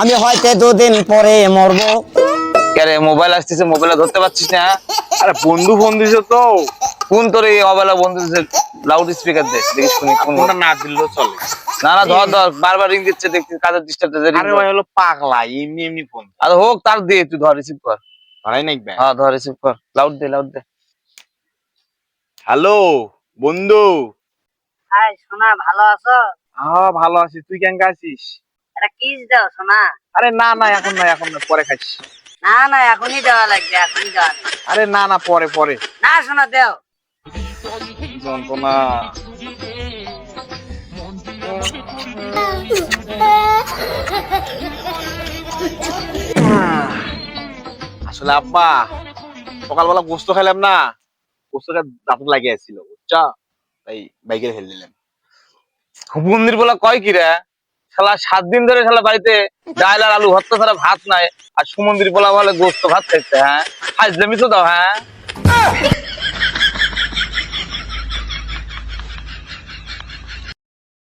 আমি হয়তো 2 দিন পরে মরবো। কে মোবাইল আসতেছে, মোবাইল ধরতে পারছিস না? আরে বন্ধু ফোন দিছে তো। কোন তোর এই অবেলা বন্ধু দিছে? লাউড স্পিকার দে, দেখিস কোন কোন। ফোনটা না দিলেও চলে। না না, ধর ধর, বারবার রিং দিচ্ছে, দেখছিস কাজের ডিস্টার্ব দিচ্ছে, রিং আরে ধর। ভাই হলো পাগলা, এমনি এমনি ফোন। আর হোক তার দে, তুই ধর, রিসিভ কর। ধরাই নাই ভাই। হ্যাঁ ধর, রিসিভ কর, লাউড দে, লাউড দে। হ্যালো বন্ধু। হাই সোনা, ভালো আছো? হ্যাঁ ভালো আছি, তুই কেমন আছিস? একটা কিস দাও সোনা। আরে না না, এখন না, এখন না, পরে খাইস। না না, এখনই দেওয়া লাগবে, এখনই দেওয়া লাগবে। আরে না না, পরে পরে। না সোনা, দেও। যন্ত্রণা। আসলে আব্বা, সকালবেলা গোস্ত খাইলাম না, গোস্তটা দাঁত লাগিয়ে আসছিল, বুঝছা? তাই বাইকে ফেলে দিলাম। মন্দির বলা কয় কি রে? শালা 7 দিন ধরে শালা বাড়িতে ডাল আর আলু ভর্তা ছাড়া ভাত নাই, আর সুমন্দির বলা বলে গোস্ত ভাত খাইছে। হ্যাঁ, হাজলামি তো দাও। হ্যাঁ